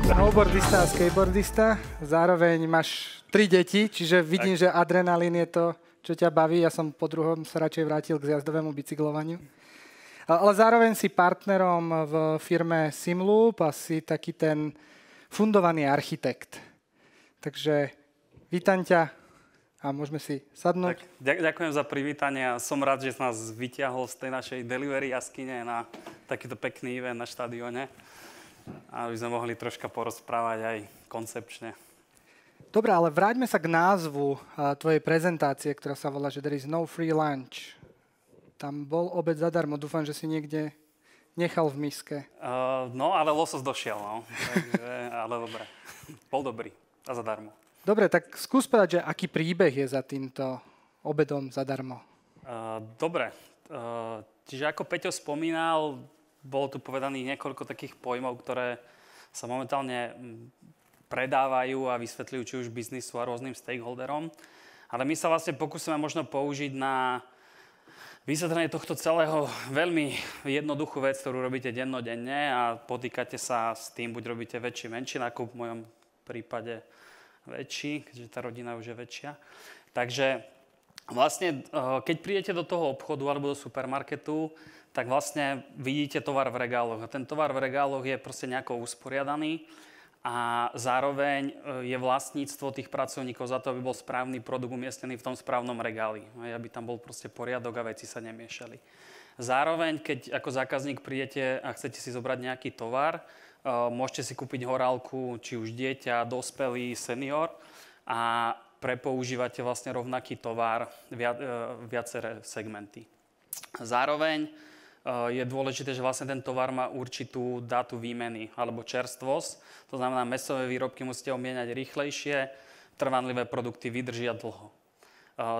Snowboardista a skateboardista, zároveň máš 3 deti, čiže vidím, že adrenalín je to, čo ťa baví. Ja som po druhom sa radšej vrátil k zjazdovému bicyklovaniu. Ale zároveň si partnerom v firme Simloop a si taký ten fundovaný architekt. Takže vítam ťa a môžeme si sadnúť. Ďakujem za privítanie a som rád, že nás vyťahol z tej našej delivery jaskyne na takýto pekný event na štadióne. A aby sme mohli troška porozprávať aj koncepčne. Dobre, ale vráťme sa k názvu tvojej prezentácie, ktorá sa volá, že there is no free lunch. Tam bol obed zadarmo. Dúfam, že si niekde nechal v miske. No, ale losos došiel, no. Takže, ale dobre. Bol dobrý a zadarmo. Dobre, tak skús povedať, že aký príbeh je za týmto obedom zadarmo. Dobre. Čiže ako Peťo spomínal, bolo tu povedaných niekoľko takých pojmov, ktoré sa momentálne predávajú a vysvetľujú či už biznisu a rôznym stakeholderom. Ale my sa vlastne pokúsime možno použiť na vysvetlenie tohto celého veľmi jednoduchú vec, ktorú robíte dennodenne a potýkate sa s tým, buď robíte väčší, menší nákup, v mojom prípade väčší, keďže tá rodina už je väčšia. Takže vlastne, keď prídete do toho obchodu alebo do supermarketu, tak vlastne vidíte tovar v regáloch. A ten tovar v regáloch je proste nejako usporiadaný a zároveň je vlastníctvo tých pracovníkov za to, aby bol správny produkt umiestnený v tom správnom regáli. Aby tam bol proste poriadok a veci sa nemiešali. Zároveň, keď ako zákazník prídete a chcete si zobrať nejaký tovar, môžete si kúpiť horálku, či už dieťa, dospelý, senior a prepoužívate vlastne rovnaký tovar, viaceré segmenty. Zároveň je dôležité, že vlastne ten tovar má určitú dátu výmeny alebo čerstvosť. To znamená, mäsové výrobky musíte omieňať rýchlejšie, trvanlivé produkty vydržia dlho.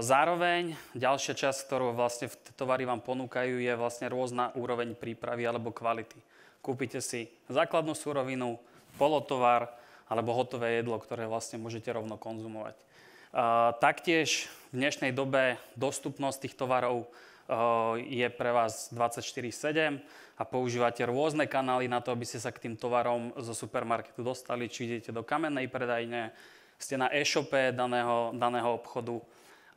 Zároveň ďalšia časť, ktorú vlastne v továri vám ponúkajú, je vlastne rôzna úroveň prípravy alebo kvality. Kúpite si základnú surovinu, polotovar alebo hotové jedlo, ktoré vlastne môžete rovno konzumovať. Taktiež v dnešnej dobe dostupnosť tých tovarov je pre vás 24/7 a používate rôzne kanály na to, aby ste sa k tým tovarom zo supermarketu dostali. Či idete do kamennej predajne, ste na e-shope daného obchodu,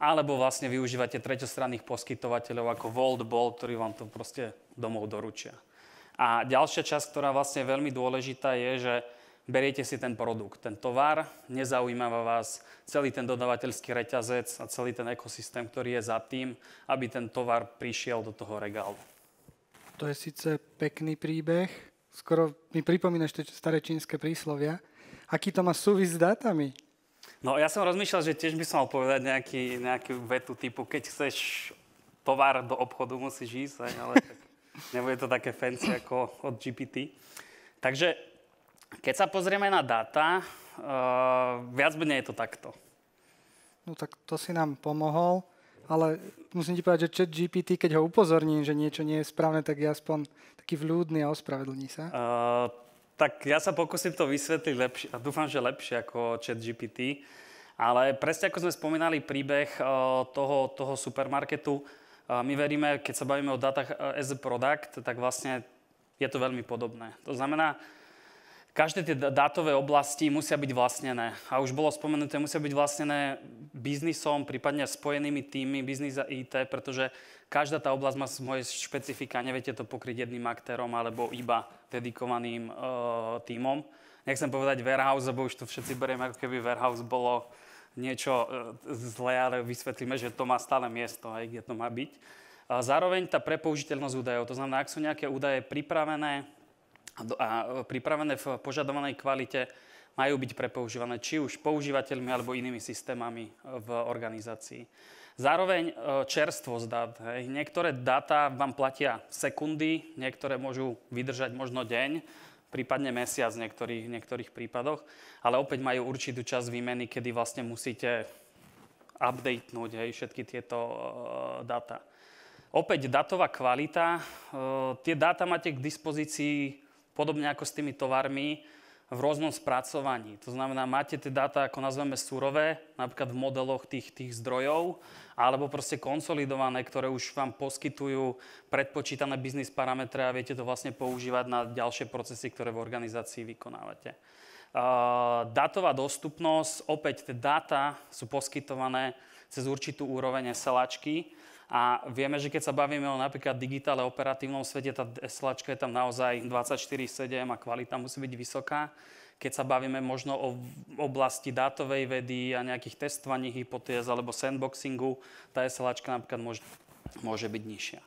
alebo vlastne využívate treťostranných poskytovateľov ako Volt, Bolt, ktorí vám to proste domov doručia. A ďalšia časť, ktorá vlastne je veľmi dôležitá, je, že beriete si ten produkt, ten tovar, nezaujíma vás celý ten dodavateľský reťazec a celý ten ekosystém, ktorý je za tým, aby ten tovar prišiel do toho regálu. To je síce pekný príbeh, skoro mi pripomínaš tie staré čínske príslovia. Aký to má súvis s dátami? No ja som rozmýšľal, že tiež by som mal povedať nejakú vetu typu, keď chceš tovar do obchodu, musíš ísť, ale tak nebude to také fancy ako od GPT. Takže keď sa pozrieme na dáta, viac menej je to takto. No tak to si nám pomohol, ale musím ti povedať, že ChatGPT, keď ho upozorním, že niečo nie je správne, tak je aspoň taký vľúdny a ospravedlní sa. Tak ja sa pokúsim to vysvetliť lepšie, a dúfam, že lepšie ako ChatGPT. Ale presne ako sme spomínali príbeh toho supermarketu, my veríme, keď sa bavíme o dátach as a product, tak vlastne je to veľmi podobné. To znamená, každé tie dátové oblasti musia byť vlastnené. A už bolo spomenuté, musia byť vlastnené biznisom, prípadne spojenými týmmi, biznis a IT, pretože každá tá oblasť má svoje špecifika. Neviete to pokryť jedným aktérom alebo iba dedikovaným tímom. Nechcem povedať warehouse, lebo už to všetci berieme, ako keby warehouse bolo niečo zlé, ale vysvetlíme, že to má stále miesto, aj kde to má byť. A zároveň tá prepoužiteľnosť údajov. To znamená, ak sú nejaké údaje pripravené v požadovanej kvalite, majú byť prepoužívané či už používateľmi alebo inými systémami v organizácii. Zároveň čerstvosť dát. Niektoré dáta vám platia sekundy, niektoré môžu vydržať možno deň, prípadne mesiac v niektorých prípadoch, ale opäť majú určitú časť výmeny, kedy vlastne musíte updatenúť všetky tieto dáta. Opäť dátová kvalita. Tie dáta máte k dispozícii podobne ako s tými tovarmi v rôznom spracovaní. To znamená, máte tie dáta, ako nazveme surové, napríklad v modeloch tých zdrojov, alebo proste konsolidované, ktoré už vám poskytujú predpočítané biznis parametre a viete to vlastne používať na ďalšie procesy, ktoré v organizácii vykonávate. Dátová dostupnosť, opäť tie dáta sú poskytované cez určitú úroveň SLAčky a vieme, že keď sa bavíme o napríklad digitálne operatívnom svete, tá SLAčka je tam naozaj 24/7 a kvalita musí byť vysoká. Keď sa bavíme možno o oblasti dátovej vedy a nejakých testovaní hypotéz alebo sandboxingu, tá SLAčka napríklad môže byť nižšia.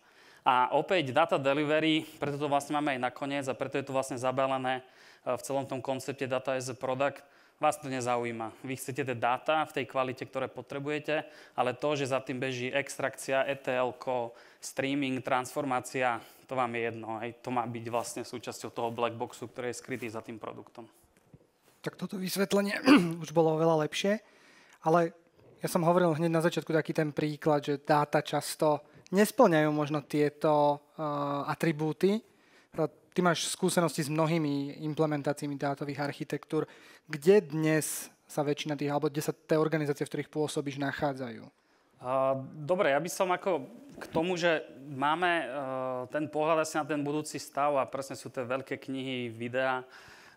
A opäť data delivery, preto to vlastne máme aj nakoniec a preto je to vlastne zabalené v celom tom koncepte data as a product. Vás to nezaujíma. Vy chcete tie dáta v tej kvalite, ktoré potrebujete, ale to, že za tým beží extrakcia, ETL-ko, streaming, transformácia, to vám je jedno. Aj to má byť vlastne súčasťou toho black boxu, ktorý je skrytý za tým produktom. Tak toto vysvetlenie už bolo oveľa lepšie, ale ja som hovoril hneď na začiatku taký ten príklad, že dáta často nesplňajú možno tieto atribúty. Ty máš skúsenosti s mnohými implementáciami dátových architektúr. Kde dnes sa väčšina tých, alebo kde sa tie organizácie, v ktorých pôsobíš, nachádzajú? Dobre, ja by som ako k tomu, že máme ten pohľad asi na ten budúci stav a presne sú tie veľké knihy, videá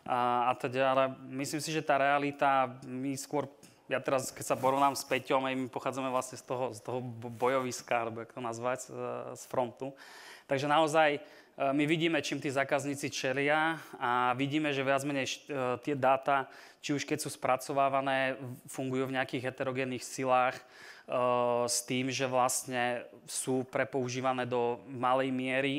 a teda, ale myslím si, že tá realita, ja teraz, keď sa porovnám s Peťom, my pochádzame vlastne z toho bojoviska, alebo jak to nazvať, z frontu. Takže naozaj my vidíme, čím tí zákazníci čelia a vidíme, že viac menej tie dáta, či už keď sú spracovávané, fungujú v nejakých heterogénnych silách s tým, že vlastne sú prepoužívané do malej miery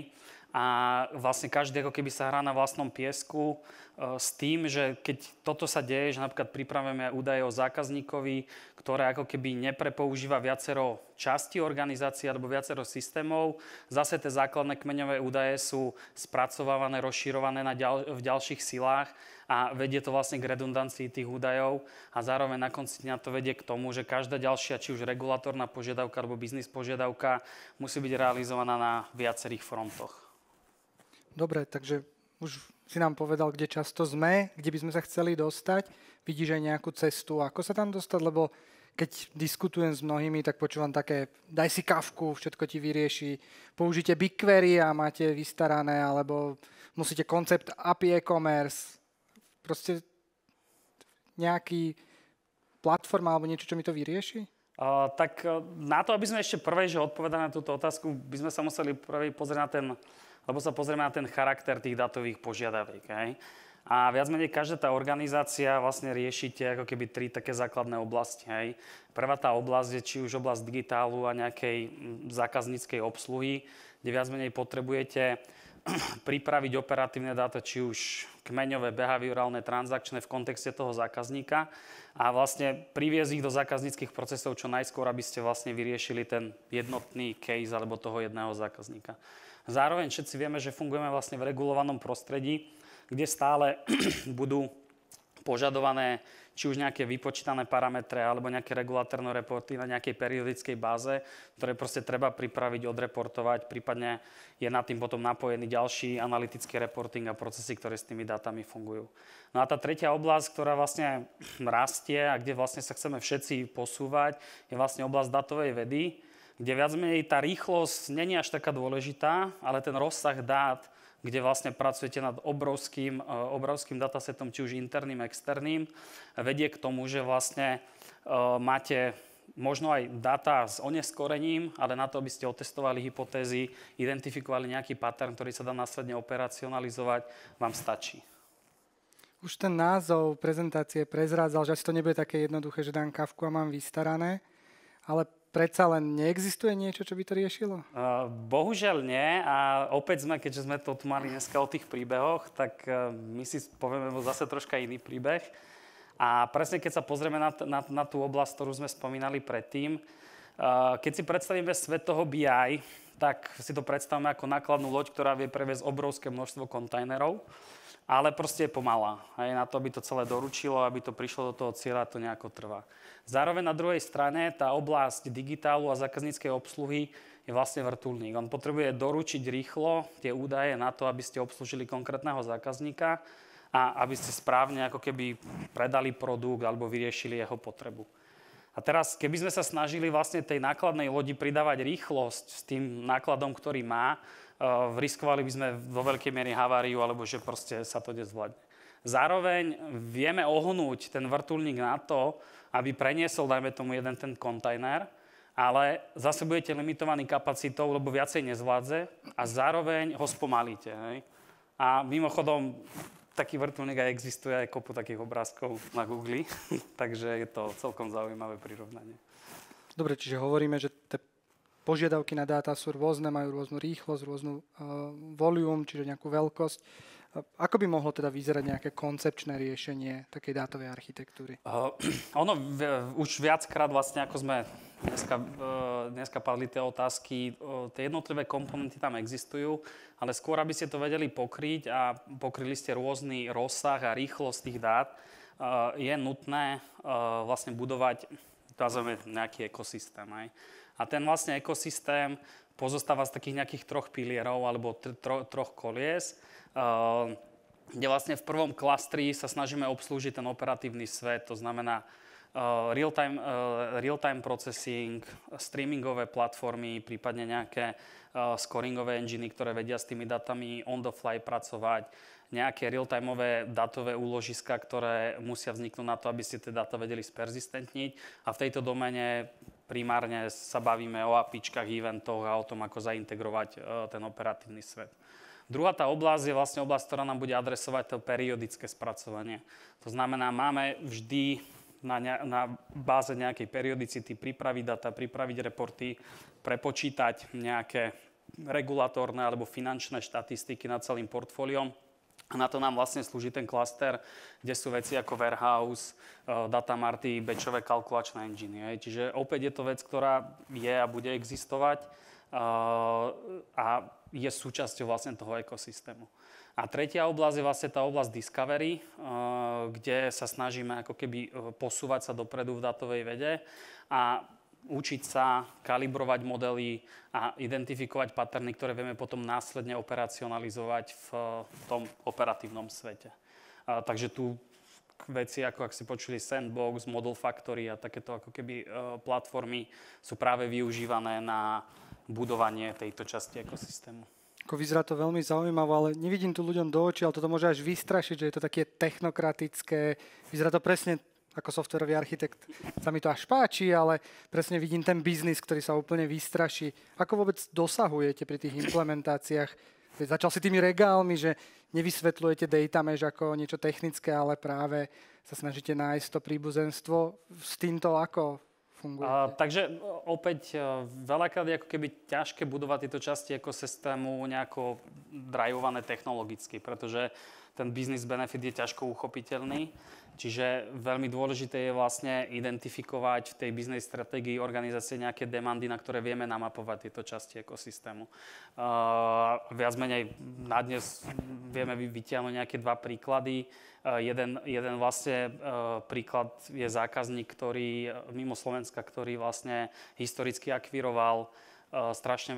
a vlastne každý ako keby sa hrá na vlastnom piesku s tým, že keď toto sa deje, že napríklad pripravujeme údaje o zákazníkovi, ktoré ako keby neprepoužíva viacero častí organizácie alebo viacero systémov, zase tie základné kmeňové údaje sú spracovávané, rozširované v ďalších silách a vedie to vlastne k redundancii tých údajov a zároveň na konci dňa to vedie k tomu, že každá ďalšia, či už regulatórna požiadavka alebo biznis požiadavka musí byť realizovaná na viacerých frontoch. Dobre, takže už si nám povedal, kde často sme, kde by sme sa chceli dostať. Vidíš aj nejakú cestu, ako sa tam dostať? Lebo keď diskutujem s mnohými, tak počúvam také, daj si Kafku, všetko ti vyrieši. Použite BigQuery a máte vystarané, alebo musíte koncept API e-commerce. Proste nejaký platforma alebo niečo, čo mi to vyrieši? Tak na to, aby sme ešte prvé, že odpovedali na túto otázku, by sme sa museli prvý pozrieť na ten, lebo sa pozrieme na ten charakter tých datových požiadaviek. Hej? A viac menej každá tá organizácia vlastne riešite ako keby 3 také základné oblasti. Hej? Prvá tá oblasť je či už oblasť digitálu a nejakej zákazníckej obsluhy, kde viac menej potrebujete pripraviť operatívne dáta, či už kmeňové, behaviorálne, transakčné v kontexte toho zákazníka a vlastne priviesť ich do zákazníckych procesov čo najskôr, aby ste vlastne vyriešili ten jednotný case alebo toho jedného zákazníka. Zároveň všetci vieme, že fungujeme vlastne v regulovanom prostredí, kde stále budú požadované či už nejaké vypočítané parametre alebo nejaké regulatórne reporty na nejakej periodickej báze, ktoré proste treba pripraviť, odreportovať, prípadne je nad tým potom napojený ďalší analytický reporting a procesy, ktoré s tými dátami fungujú. No a tá tretia oblasť, ktorá vlastne rastie a kde vlastne sa chceme všetci posúvať, je vlastne oblasť datovej vedy, kde viac menej tá rýchlosť není až taká dôležitá, ale ten rozsah dát, kde vlastne pracujete nad obrovským datasetom, či už interným, externým, vedie k tomu, že vlastne máte možno aj dáta s oneskorením, ale na to, aby ste otestovali hypotézy, identifikovali nejaký pattern, ktorý sa dá následne operacionalizovať, vám stačí. Už ten názov prezentácie prezrádzal, že asi to nebude také jednoduché, že dám Kafku a mám vystarané, ale predsa len neexistuje niečo, čo by to riešilo? Bohužiaľ nie a opäť keďže sme to tu mali dneska o tých príbehoch, tak my si povieme zase troška iný príbeh. A presne keď sa pozrieme na tú oblasť, ktorú sme spomínali predtým, keď si predstavíme svet toho BI, tak si to predstavíme ako nákladnú loď, ktorá vie previesť obrovské množstvo kontajnerov, ale proste je pomalá. Hej, na to, aby to celé doručilo, aby to prišlo do toho cieľa, to nejako trvá. Zároveň na druhej strane tá oblasť digitálu a zákazníckej obsluhy je vlastne vrtuľník. On potrebuje doručiť rýchlo tie údaje na to, aby ste obslúžili konkrétneho zákazníka a aby ste správne ako keby predali produkt alebo vyriešili jeho potrebu. A teraz, keby sme sa snažili vlastne tej nákladnej lodi pridávať rýchlosť s tým nákladom, ktorý má, riskovali by sme vo veľkej miere haváriu alebo že proste sa to nezvládne. Zároveň vieme ohnúť ten vrtuľník na to, aby preniesol, dajme tomu, jeden ten kontajner, ale zase budete limitovaní kapacitou, lebo viacej nezvládze a zároveň ho spomalíte. Hej? A mimochodom, taký vrtuľník aj existuje, aj kopu takých obrázkov na Google, takže je to celkom zaujímavé prirovnanie. Dobre, čiže hovoríme, že tie požiadavky na dáta sú rôzne, majú rôznu rýchlosť, rôznu volume, čiže nejakú veľkosť. Ako by mohlo teda vyzerať nejaké koncepčné riešenie takej dátovej architektúry? Už viackrát vlastne, ako sme dneska padli tie otázky, tie jednotlivé komponenty tam existujú, ale skôr, aby ste to vedeli pokryť a pokryli ste rôzny rozsah a rýchlosť tých dát, je nutné vlastne budovať nejaký ekosystém. Aj. A ten vlastne ekosystém pozostáva z takých nejakých troch pilierov alebo troch kolies, kde vlastne v prvom klastri sa snažíme obslúžiť ten operatívny svet, to znamená real-time processing, streamingové platformy, prípadne nejaké scoringové enginy, ktoré vedia s tými datami on the fly pracovať, nejaké real-timeové datové úložiska, ktoré musia vzniknúť na to, aby ste tie dáta vedeli sperzistentniť. A v tejto domene primárne sa bavíme o APIčkách, eventoch a o tom, ako zaintegrovať ten operatívny svet. Druhá tá oblasť je vlastne oblasť, ktorá nám bude adresovať to periodické spracovanie. To znamená, máme vždy na báze nejakej periodicity pripraviť data, pripraviť reporty, prepočítať nejaké regulatórne alebo finančné štatistiky nad celým portfóliom. A na to nám vlastne slúži ten klaster, kde sú veci ako warehouse, datamarty, batchové kalkulačné engine. Čiže opäť je to vec, ktorá je a bude existovať a je súčasťou vlastne toho ekosystému. A tretia oblasť je vlastne tá oblasť discovery, kde sa snažíme ako keby posúvať sa dopredu v dátovej vede a učiť sa, kalibrovať modely a identifikovať paterny, ktoré vieme potom následne operacionalizovať v tom operatívnom svete. Takže tu veci, ako ak si počuli Sandbox, Model Factory a takéto ako keby platformy sú práve využívané na budovanie tejto časti ekosystému. Vyzerá to veľmi zaujímavé, ale nevidím tu ľuďom do očí, ale toto môže až vystrašiť, že je to také technokratické. Vyzerá to presne ako softwarový architekt. Sa mi to až páči, ale presne vidím ten biznis, ktorý sa úplne vystraší. Ako vôbec dosahujete pri tých implementáciách? Začal si tými regálmi, že nevysvetľujete data mesh ako niečo technické, ale práve sa snažíte nájsť to príbuzenstvo. S týmto ako fungujete? Takže opäť veľakrát je ako keby ťažké budovať tieto časti ekosystému nejako drajované technologicky, pretože ten business benefit je ťažko uchopiteľný. Čiže veľmi dôležité je vlastne identifikovať v tej business stratégii organizácie nejaké demandy, na ktoré vieme namapovať tieto časti ekosystému. Viac menej na dnes vieme vytiahnuť nejaké dva príklady. Jeden vlastne príklad je zákazník, ktorý mimo Slovenska, ktorý vlastne historicky akviroval strašne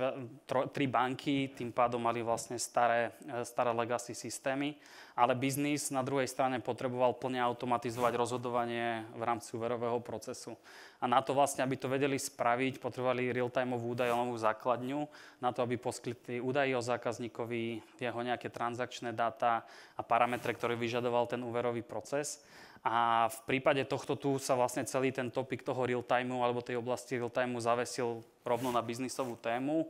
3 banky, tým pádom mali vlastne staré legacy systémy, ale biznis na druhej strane potreboval plne automatizovať rozhodovanie v rámci úverového procesu. A na to vlastne, aby to vedeli spraviť, potrebovali real-timeovú údajovú základňu, na to, aby poskytli údaje o zákazníkovi, jeho nejaké transakčné dáta a parametre, ktoré vyžadoval ten úverový proces. A v prípade tohto tu sa vlastne celý ten topik toho real-timeu alebo tej oblasti real-timeu zavesil rovno na biznisovú tému.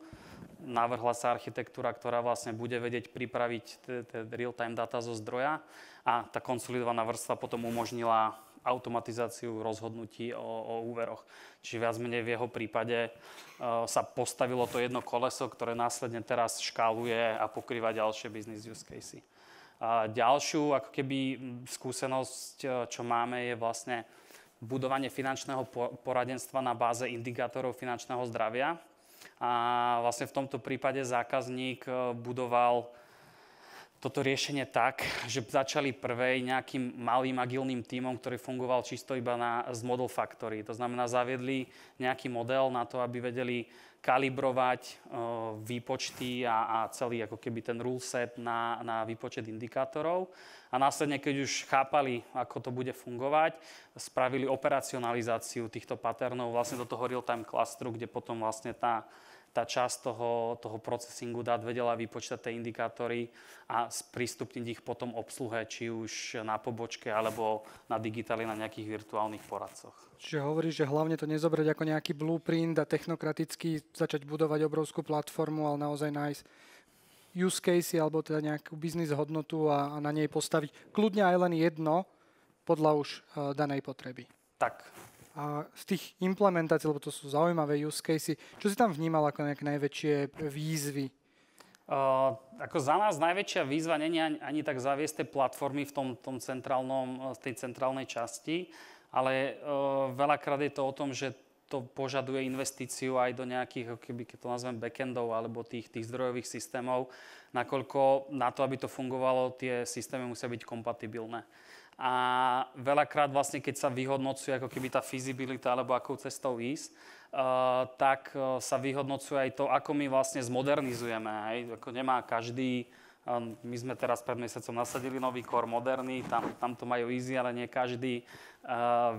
Navrhla sa architektúra, ktorá vlastne bude vedieť pripraviť real-time data zo zdroja a tá konsolidovaná vrstva potom umožnila automatizáciu rozhodnutí o úveroch. Čiže viac menej v jeho prípade sa postavilo to jedno koleso, ktoré následne teraz škáluje a pokrýva ďalšie business use casey. A ďalšiu ako keby skúsenosť, čo máme, je vlastne budovanie finančného poradenstva na báze indikátorov finančného zdravia. A vlastne v tomto prípade zákazník budoval toto riešenie tak, že začali prvej nejakým malým agilným tímom, ktorý fungoval čisto iba z Model Factory. To znamená, zaviedli nejaký model na to, aby vedeli kalibrovať výpočty a celý ako keby ten rule set na výpočet indikátorov. A následne, keď už chápali, ako to bude fungovať, spravili operacionalizáciu týchto patternov vlastne do toho real-time klastru, kde potom vlastne tá tá časť toho procesingu dát vedela vypočítať tie indikátory a sprístupniť ich potom obsluhe, či už na pobočke alebo na digitálne na nejakých virtuálnych poradcoch. Čiže hovoríš, že hlavne to nezobrať ako nejaký blueprint a technokraticky začať budovať obrovskú platformu, ale naozaj nájsť use case alebo teda nejakú biznis hodnotu a na nej postaviť kľudne aj len jedno podľa už danej potreby. Tak. A z tých implementácií, lebo to sú zaujímavé use casey, čo si tam vnímal ako nejaké najväčšie výzvy? Ako za nás najväčšia výzva nie je ani tak zaviesť tie platformy v tej centrálnej časti, ale veľakrát je to o tom, že to požaduje investíciu aj do nejakých, keď to nazvem backendov alebo tých zdrojových systémov, nakoľko na to, aby to fungovalo, tie systémy musia byť kompatibilné. A veľakrát vlastne, keď sa vyhodnocuje ako keby tá feasibilita alebo akou cestou ísť, tak sa vyhodnocuje aj to, ako my vlastne zmodernizujeme. Hej? Ako nemá každý, my sme teraz pred mesiacom nasadili nový core moderný, tam to majú easy, ale nie každý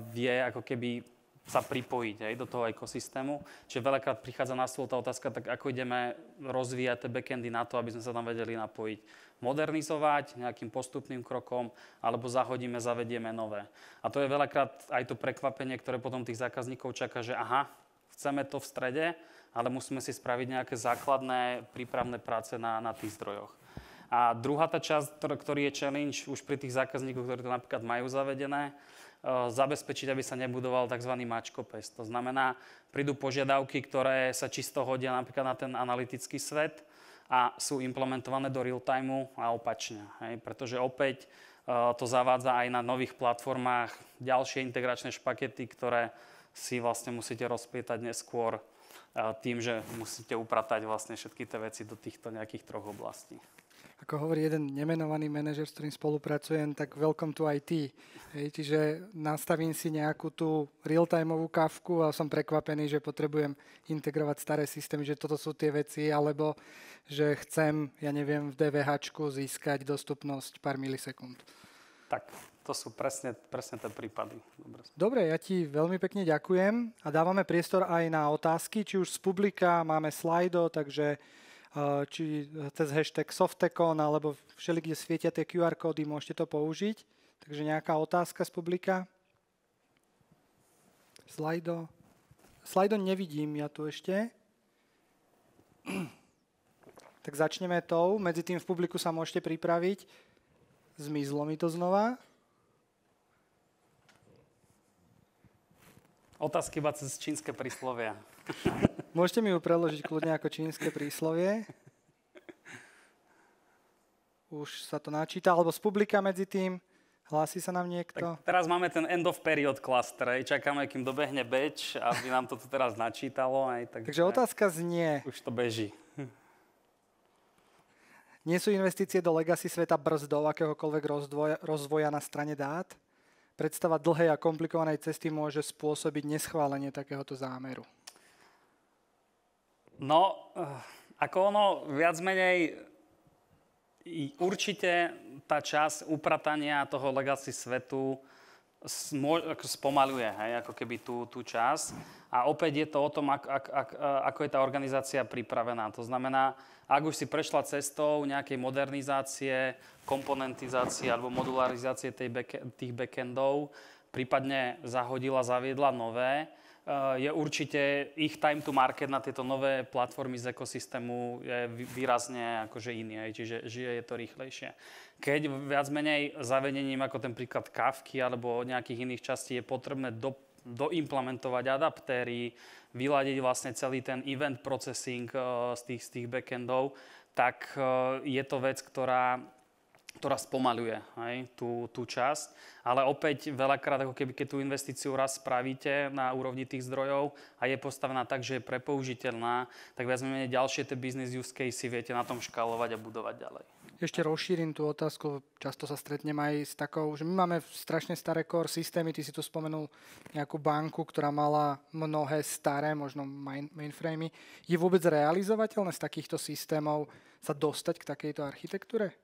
vie ako keby sa pripojiť do toho ekosystému. Čiže veľakrát prichádza na stôl tá otázka, tak ako ideme rozvíjať tie backendy na to, aby sme sa tam vedeli napojiť. Modernizovať nejakým postupným krokom, alebo zahodíme, zavedieme nové. A to je veľakrát aj to prekvapenie, ktoré potom tých zákazníkov čaká, že aha, chceme to v strede, ale musíme si spraviť nejaké základné prípravné práce na tých zdrojoch. A druhá tá časť, ktorý je challenge už pri tých zákazníkoch, ktorí to napríklad majú zavedené, zabezpečiť, aby sa nebudoval tzv. Mačkopes. To znamená, prídu požiadavky, ktoré sa čisto hodia napríklad na ten analytický svet a sú implementované do real-timeu a opačne. Hej? Pretože opäť to zavádza aj na nových platformách ďalšie integračné špakety, ktoré si vlastne musíte rozplietať neskôr tým, že musíte upratať vlastne všetky tie veci do týchto nejakých troch oblastí. Ako hovorí jeden nemenovaný manažer, s ktorým spolupracujem, tak welcome to IT. Hej, čiže nastavím si nejakú tú real-timeovú kafku a som prekvapený, že potrebujem integrovať staré systémy, že toto sú tie veci, alebo že chcem, ja neviem, v DVHčku získať dostupnosť pár milisekúnd. Tak, to sú presne tie prípady. Dobre, ja ti veľmi pekne ďakujem a dávame priestor aj na otázky, či už z publika, máme slajdo, takže či cez hashtag Softekon, alebo všeli, kde svietia tie QR kódy, môžete to použiť. Takže nejaká otázka z publika? Slajdo nevidím ja tu ešte. Tak začneme tou. Medzi tým v publiku sa môžete pripraviť. Zmizlo mi to znova. Otázky iba cez čínske príslovia. Môžete mi ju preložiť kľudne ako čínske príslovie. Už sa to načíta. Alebo z publika medzi tým. Hlási sa nám niekto? Tak teraz máme ten end of period cluster. Čakáme, kým dobehne batch, aby nám to tu teraz načítalo. Takže otázka znie. Už to beží. Nie sú investície do legacy sveta brzdou akéhokoľvek rozvoja na strane dát? Predstava dlhej a komplikovanej cesty môže spôsobiť neschválenie takéhoto zámeru. No, ako ono viac menej určite tá časť upratania toho legacy svetu spomaľuje, hej, ako keby tú časť. A opäť je to o tom, ako je tá organizácia pripravená. To znamená, ak už si prešla cestou nejakej modernizácie, komponentizácie alebo modularizácie tých backendov, prípadne zahodila, zaviedla nové, je určite ich time to market na tieto nové platformy z ekosystému je výrazne akože iný, čiže je to rýchlejšie. Keď viac menej zavedením ako ten príklad Kafky alebo nejakých iných častí je potrebné doimplementovať adaptéry, vyladiť vlastne celý ten event processing z tých backendov, tak je to vec, ktorá spomaľuje tú časť. Ale opäť veľakrát, ako keby keď tú investíciu raz spravíte na úrovni tých zdrojov a je postavená tak, že je prepoužiteľná, tak viac menej ďalšie tie business use case viete na tom škálovať a budovať ďalej. Ešte rozšírim tú otázku, často sa stretnem aj s takou, že my máme strašne staré core systémy, ty si tu spomenul nejakú banku, ktorá mala mnohé staré, možno mainframey. Je vôbec realizovateľné z takýchto systémov sa dostať k takejto architektúre?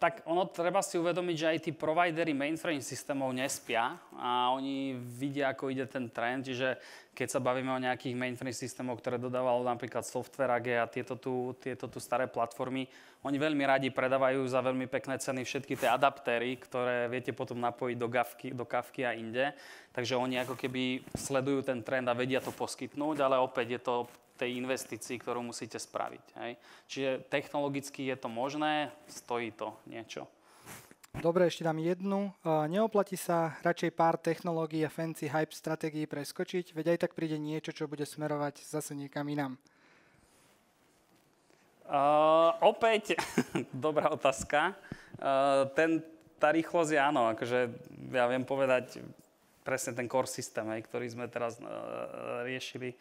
Tak ono treba si uvedomiť, že aj tí providery mainframe systémov nespia a oni vidia, ako ide ten trend, čiže keď sa bavíme o nejakých mainframe systémoch, ktoré dodávalo napríklad Software AG a tieto tu staré platformy, oni veľmi radi predávajú za veľmi pekné ceny všetky tie adaptéry, ktoré viete potom napojiť do Kafky a inde. Takže oni ako keby sledujú ten trend a vedia to poskytnúť, ale opäť je to tej investícii, ktorú musíte spraviť. Hej. Čiže technologicky je to možné, stojí to niečo. Dobre, ešte dám jednu. Neoplatí sa radšej pár technológií a fancy hype stratégií preskočiť, veď aj tak príde niečo, čo bude smerovať zase niekam inám. Opäť, dobrá otázka. Tá rýchlosť je áno, akože ja viem povedať presne ten core systém, ktorý sme teraz riešili.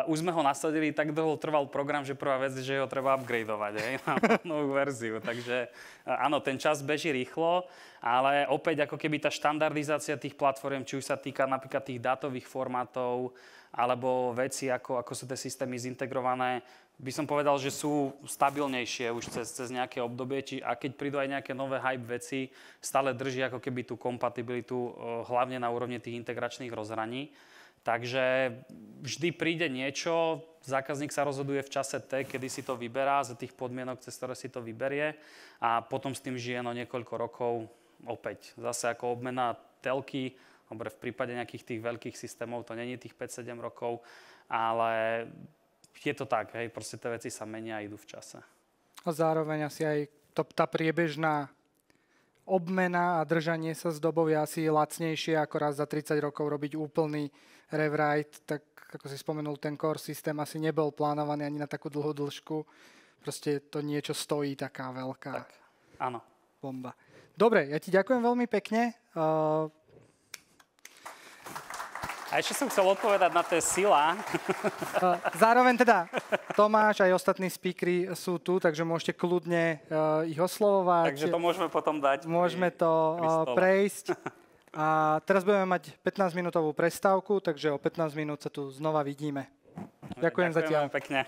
Už sme ho nasadili, tak dlho trval program, že prvá vec, že ho treba upgradeovať na novú verziu. Takže áno, ten čas beží rýchlo, ale opäť ako keby tá štandardizácia tých platform, či už sa týka napríklad tých dátových formátov, alebo veci, ako sú tie systémy zintegrované, by som povedal, že sú stabilnejšie už cez nejaké obdobie. A keď prídu aj nejaké nové hype veci, stále drží ako keby tú kompatibilitu, hlavne na úrovni tých integračných rozhraní. Takže vždy príde niečo, zákazník sa rozhoduje v čase T, kedy si to vyberá, za tých podmienok, cez ktoré si to vyberie a potom s tým žije niekoľko rokov opäť. Zase ako obmena telky, dobre, v prípade nejakých tých veľkých systémov to není tých 5-7 rokov, ale je to tak, hej, proste tie veci sa menia a idú v čase. A zároveň asi aj tá priebežná obmena a držanie sa s dobou je asi lacnejšie, ako raz za 30 rokov robiť úplný rewrite, tak ako si spomenul, ten core systém asi nebol plánovaný ani na takú dlhú dĺžku. Proste to niečo stojí taká veľká tak, áno. Bomba. Dobre, ja ti ďakujem veľmi pekne. A ešte som chcel odpovedať na tie sila. Zároveň teda Tomáš aj ostatní speakery sú tu, takže môžete kľudne ich oslovovať. Takže to môžeme potom dať. Môžeme to prejsť. A teraz budeme mať 15-minútovú prestávku, takže o 15 minút sa tu znova vidíme. Ďakujem zatiaľ. Pekne.